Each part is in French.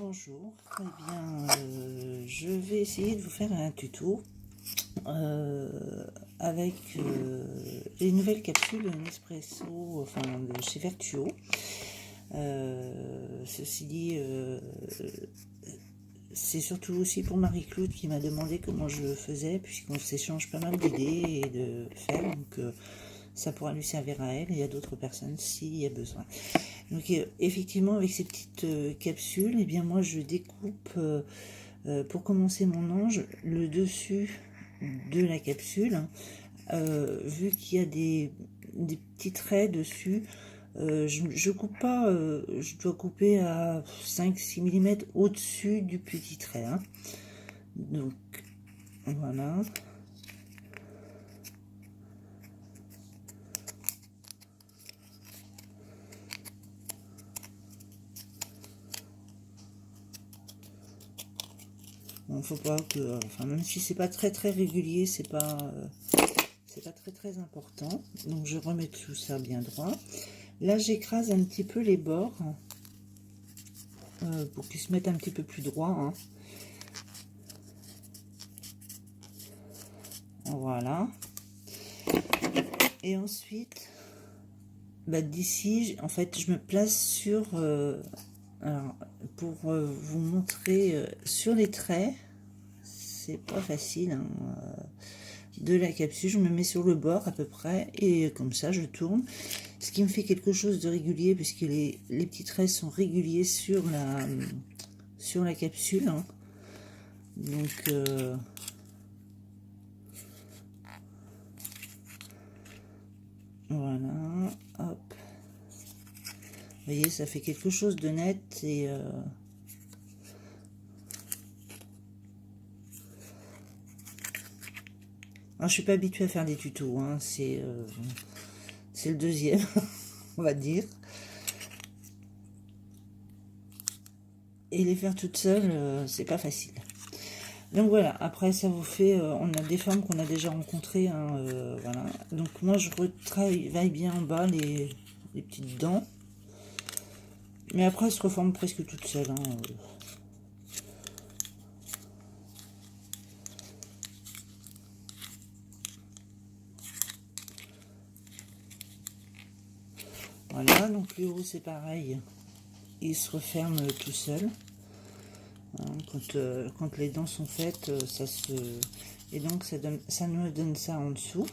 Bonjour, eh bien je vais essayer de vous faire un tuto avec les nouvelles capsules Nespresso, enfin de chez Vertuo. Ceci dit, c'est surtout aussi pour Marie-Claude qui m'a demandé comment je le faisais, puisqu'on s'échange pas mal d'idées et de faire, donc ça pourra lui servir à elle et à d'autres personnes s'il y a besoin. Donc effectivement, avec ces petites capsules, eh bien moi je découpe pour commencer mon ange le dessus de la capsule, vu qu'il y a des petits traits dessus. Je coupe pas, je dois couper à 5-6 mm au-dessus du petit trait, hein. Donc voilà. Bon, faut pas que, enfin, même si c'est pas très régulier, c'est pas très important. Donc je remets tout ça bien droit. Là j'écrase un petit peu les bords pour qu'ils se mettent un petit peu plus droit, hein. Voilà. Et ensuite, d'ici, en fait, je me place sur, alors, pour vous montrer sur les traits, c'est pas facile, hein, de la capsule, je me mets sur le bord à peu près, et comme ça je tourne, ce qui me fait quelque chose de régulier, puisque les petits traits sont réguliers sur la capsule, hein. Donc voilà, hop. Vous voyez, ça fait quelque chose de net et alors, je suis pas habituée à faire des tutos, hein. C'est le deuxième, on va dire. Et les faire toutes seules, c'est pas facile. Donc voilà, après ça vous fait, on a des formes qu'on a déjà rencontrées, hein, voilà. Donc moi je retravaille bien en bas les petites dents. Mais après elles se reforment presque toutes seules, hein. Voilà, donc le haut c'est pareil, il se referme tout seul. Hein, quand les dents sont faites, ça se... Et donc ça me donne ça en dessous.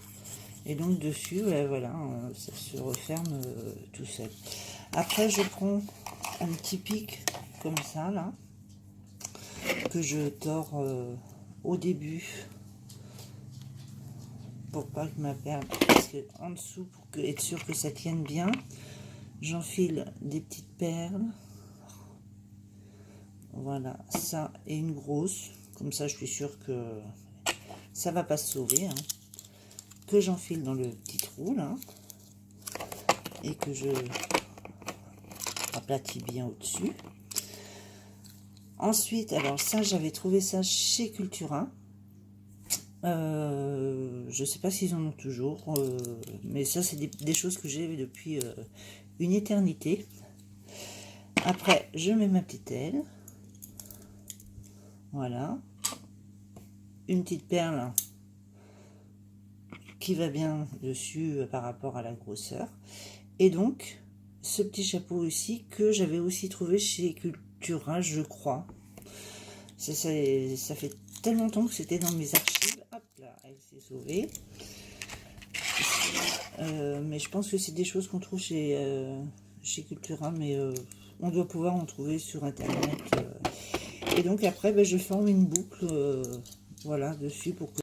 Et donc dessus, voilà, ça se referme tout seul. Après je prends un petit pic comme ça, là, que je tords au début, pour pas que ma perle, parce que en dessous, pour être sûr que ça tienne bien, j'enfile des petites perles. Voilà, ça et une grosse, comme ça je suis sûre que ça va pas se sauver, hein. Que j'enfile dans le petit trou là, et que je aplatis bien au-dessus. Ensuite, alors ça j'avais trouvé ça chez Cultura. Je sais pas s'ils en ont toujours, mais ça c'est des choses que j'ai depuis une éternité. Après je mets ma petite aile, voilà, une petite perle qui va bien dessus par rapport à la grosseur, et donc ce petit chapeau aussi que j'avais aussi trouvé chez Cultura, je crois. Ça fait tellement longtemps que c'était dans mes archives. Hop là, elle s'est sauvée. Mais je pense que c'est des choses qu'on trouve chez Cultura, mais on doit pouvoir en trouver sur internet. Et donc après, je forme une boucle, voilà, dessus pour que